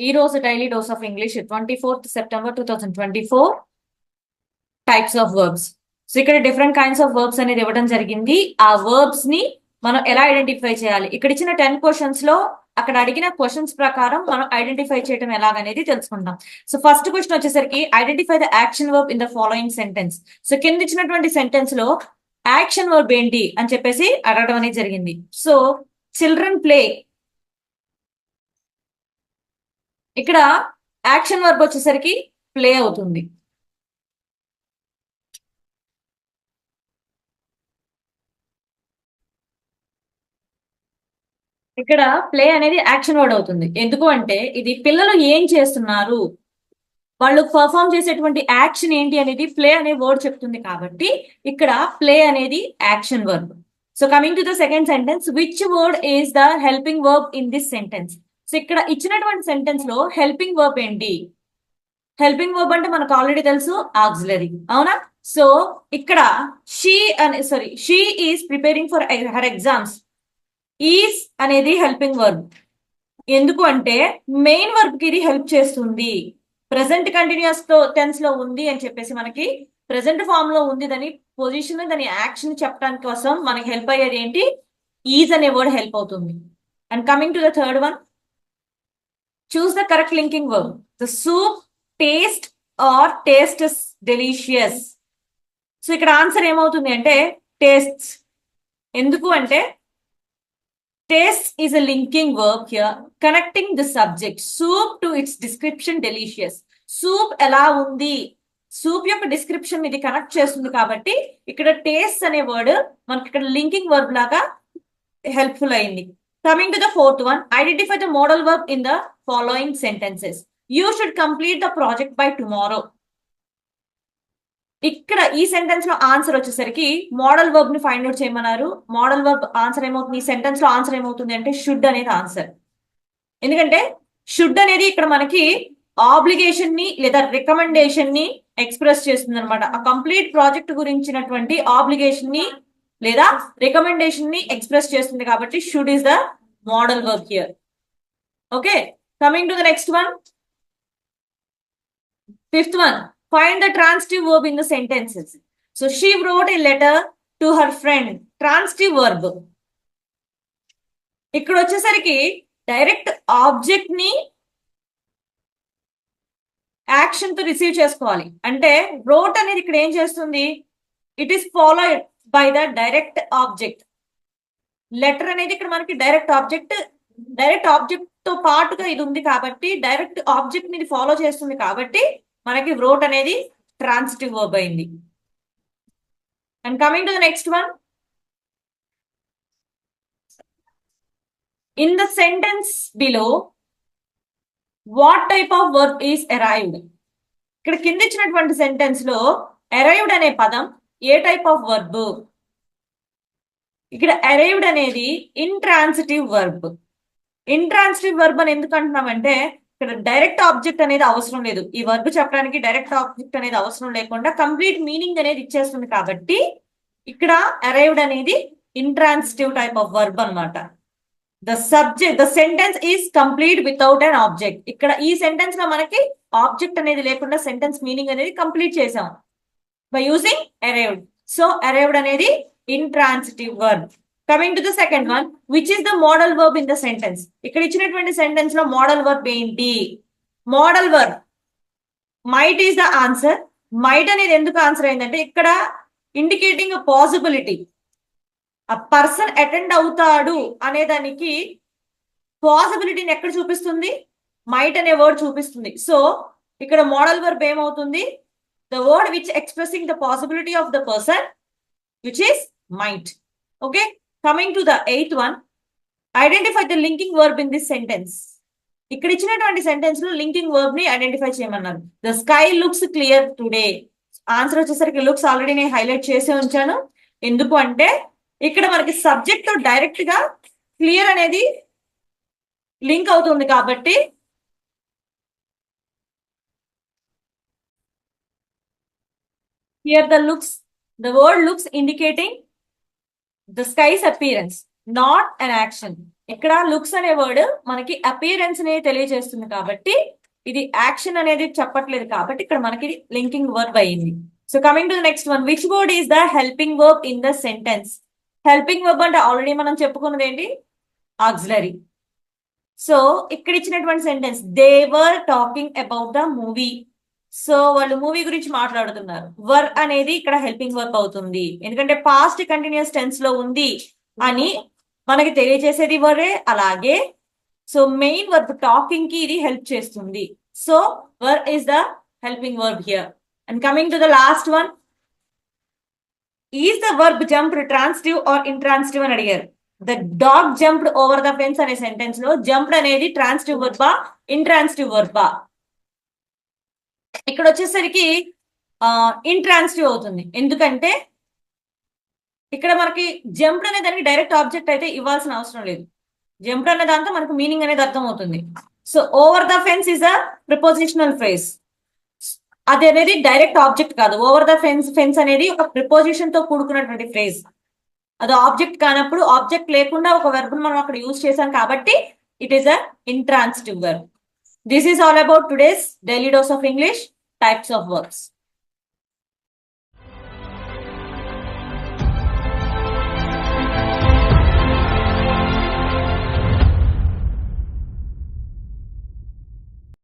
ఈ రోజు daily dose of English 24th September 2024 types of verbs. So ఇక్కడ different kinds of verbs అనేది ఇవ్వడం జరిగింది. ఆ వర్బ్స్ ని మనం ఎలా ఐడెంటిఫై చేయాలి, ఇక్కడ ఇచ్చిన 10 క్వశ్చన్స్ లో అక్కడ అడిగిన క్వశ్చన్స్ ప్రకారం మనం ఐడెంటిఫై చేయడం ఎలాగనేది తెలుసుకుందాం. సో ఫస్ట్ క్వశ్చన్ వచ్చేసరికి identify the action verb in the following sentence. So కింద ఇచ్చినటువంటి సెంటెన్స్ లో యాక్షన్ వర్బ్ ఏంటి అని చెప్పేసి అడగడం అనేది జరిగింది. సో చిల్డ్రన్ ప్లే, ఇక్కడ యాక్షన్ వర్బ్ వచ్చేసరికి ప్లే అవుతుంది. ఇక్కడ ప్లే అనేది యాక్షన్ వర్డ్ అవుతుంది. ఎందుకు అంటే ఇది పిల్లలు ఏం చేస్తున్నారు, వాళ్ళు పర్ఫామ్ చేసేటువంటి యాక్షన్ ఏంటి అనేది ప్లే అనే వర్డ్ చెప్తుంది. కాబట్టి ఇక్కడ ప్లే అనేది action verb. So coming to the second sentence, which word is the helping verb in this sentence. So ఇక్కడ ఇచ్చినటువంటి సెంటెన్స్ లో హెల్పింగ్ వర్బ్ ఏంటి? హెల్పింగ్ వర్బ్ అంటే మనకు ఆల్రెడీ తెలుసు, ఆక్సిలరీ, అవునా? సో ఇక్కడ she is preparing for her exams. Is అనేది హెల్పింగ్ వర్బ్. ఎందుకు అంటే మెయిన్ వర్బ్ కి ఇది హెల్ప్ చేస్తుంది. ప్రెసెంట్ కంటిన్యూస్ టెన్స్ లో ఉంది అని చెప్పేసి మనకి ప్రెసెంట్ ఫామ్ లో ఉంది, దాని పొజిషన్ దాని యాక్షన్ చెప్పడానికి కోసం మనకి హెల్ప్ అయ్యేది ఏంటి? ఈజ్ అనే వర్డ్ హెల్ప్ అవుతుంది. And coming to the third one, choose the correct linking verb. The soup taste or tastes delicious. So ఇక్కడ ఆన్సర్ ఏమవుతుంది అంటే టేస్ట్స్. ఎందుకు అంటే taste is a linking verb here, connecting the subject soup to its description delicious. Soup ఎలా ఉంది, soup యొక్క description ఇది connect చేస్తుంది. కాబట్టి ఇక్కడ టేస్ట్ అనే వర్డ్ మనకి ఇక్కడ లింకింగ్ వర్బ్ లాగా హెల్ప్ఫుల్ అయింది. Coming to the fourth one, identify the modal verb in the following sentences. You should complete the project by tomorrow. ఇక్కడ ఈ సెంటెన్స్ లో ఆన్సర్ వచ్చేసరికి మోడల్ వర్బ్ ని ఫైండ్ అవుట్ చేయమన్నారు. మోడల్ వర్బ్ ఆన్సర్ ఏమవుతుంది, ఈ సెంటెన్స్ లో ఆన్సర్ ఏమవుతుంది అంటే షుడ్ అనేది ఆన్సర్. ఎందుకంటే షుడ్ అనేది ఇక్కడ మనకి ఆబ్లిగేషన్ ని లేదా రికమెండేషన్ ని ఎక్స్ప్రెస్ చేస్తుంది అనమాట. ఆ కంప్లీట్ ప్రాజెక్ట్ గురించినటువంటి ఆబ్లిగేషన్ ని లేదా రికమెండేషన్ ని ఎక్స్ప్రెస్ చేస్తుంది. కాబట్టి should is the modal verb here. Okay, coming to the next one, fifth one, find the transitive verb in the sentences. So she wrote a letter to her friend. Transitive verb. ఇక్కడ వచ్చేసరికి direct object ని action తో receive చేసుకోవాలి. అంటే wrote అనేది ఇక్కడ ఏం చేస్తుంది, it is followed by the direct object. Letter అనేది ఇక్కడ మనకి డైరెక్ట్ ఆబ్జెక్ట్ తో పాటుగా ఇది ఉంది కాబట్టి డైరెక్ట్ ఆబ్జెక్ట్ ని ఫాలో చేస్తుంది. కాబట్టి మనకి wrote అనేది ట్రాన్సిటివ్ వర్బ్ అయింది. And coming to the next one, in the sentence below what type of verb is arrived. ఇక్కడ కింద ఇచ్చినటువంటి సెంటెన్స్ లో అరైవ్డ్ అనే పదం ఏ టైప్ ఆఫ్ వర్బ్? ఇక్కడ అరైవ్డ్ అనేది ఇంట్రాన్సిటివ్ వర్బ్. ఇంట్రాన్సిటివ్ వర్బ్ అని ఎందుకు అంటున్నామంటే ఇక్కడ డైరెక్ట్ ఆబ్జెక్ట్ అనేది అవసరం లేదు. ఈ వర్బ్ చెప్పడానికి డైరెక్ట్ ఆబ్జెక్ట్ అనేది అవసరం లేకుండా కంప్లీట్ మీనింగ్ అనేది ఇచ్చేస్తుంది. కాబట్టి ఇక్కడ అరైవ్డ్ అనేది ఇంట్రాన్సిటివ్ టైప్ ఆఫ్ వర్బ్ అనమాట. The sentence is complete without an object. ఇక్కడ ఈ సెంటెన్స్ లో మనకి ఆబ్జెక్ట్ అనేది లేకుండా సెంటెన్స్ మీనింగ్ అనేది కంప్లీట్ చేసాం by using arrived. So arrived అనేది intransitive verb. Coming to the second one, which is the modal verb in the sentence. ఇక్కడ ఇచ్చినటువంటి సెంటెన్స్ లో మోడల్ వర్బ్ ఏంటి? Modal verb might is the answer. Might అనేది ఎందుకు answer అయిందంటే ఇక్కడ indicating a possibility. ఆ పర్సన్ అటెండ్ అవుతాడు అనే దానికి పాసిబిలిటీని ఎక్కడ చూపిస్తుంది? మైట్ అనే వర్డ్ చూపిస్తుంది. సో ఇక్కడ మోడల్ వర్బ్ ఏమవుతుంది? The word which expressing the possibility of the person, which is might. Okay, coming to the eighth one, identify the linking verb in this sentence. ఇక్కడ ఇచ్చినటువంటి సెంటెన్స్ లో linking verb ని identify చేయమన్నారు. The sky looks clear today. Answer వచ్చేసరికి looks already నేను highlight చేసి ఉంచాను. ఎందుకు అంటే ఇక్కడ మనకి సబ్జెక్ట్ తో డైరెక్ట్ గా క్లియర్ అనేది లింక్ అవుతుంది. కాబట్టి here the word looks indicating the sky's appearance. Not an action. ఇక్కడ లుక్స్ అనే వర్డ్ మనకి అపియరెన్స్ ని తెలియజేస్తుంది కాబట్టి ఇది యాక్షన్ అనేది చెప్పట్లేదు కాబట్టి ఇక్కడ మనకి లింకింగ్ వర్బ్ అయింది. So coming to the next one, which word is the helping verb in the sentence? Helping verb అంటే ఆల్రెడీ మనం చెప్పుకున్నది ఏంటి? ఆక్సిలరీ. సో ఇక్కడ ఇచ్చినటువంటి sentence, they were talking about the movie. So వాళ్ళు మూవీ గురించి మాట్లాడుతున్నారు. వర్ అనేది ఇక్కడ హెల్పింగ్ వర్బ్ అవుతుంది, ఎందుకంటే పాస్ట్ కంటిన్యూస్ టెన్స్ లో ఉంది అని మనకి తెలియజేసేది వరే. అలాగే సో మెయిన్ వర్బ్ టాకింగ్ కి ఇది హెల్ప్ చేస్తుంది. So where is the helping verb here. And coming to the last one, is the verb jumped transitive or intransitive అని అడిగారు. The dog jumped over the fence అనే sentence లో jumped అనేది transitive వర్బా intransitive వర్బా? ఇక్కడ వచ్చేసరికి ఇంట్రాన్సిటివ్ అవుతుంది, ఎందుకంటే ఇక్కడ మనకి జంప్డ్ అనే దానికి డైరెక్ట్ ఆబ్జెక్ట్ అయితే ఇవ్వాల్సిన అవసరం లేదు. జంప్డ్ అనే దాంతో మనకు మీనింగ్ అనేది అర్థం అవుతుంది. So over the fence is a prepositional phrase. అది అనేది డైరెక్ట్ ఆబ్జెక్ట్ కాదు. ఓవర్ ద ఫెన్స్ అనేది ఒక ప్రిపోజిషన్ తో కూడుకున్నటువంటి ఫ్రేజ్. అది ఆబ్జెక్ట్ కానప్పుడు, ఆబ్జెక్ట్ లేకుండా ఒక వెర్బ్ మనం అక్కడ యూజ్ చేశాం కాబట్టి it is a intransitive verb. This is all about today's daily dose of English types of verbs.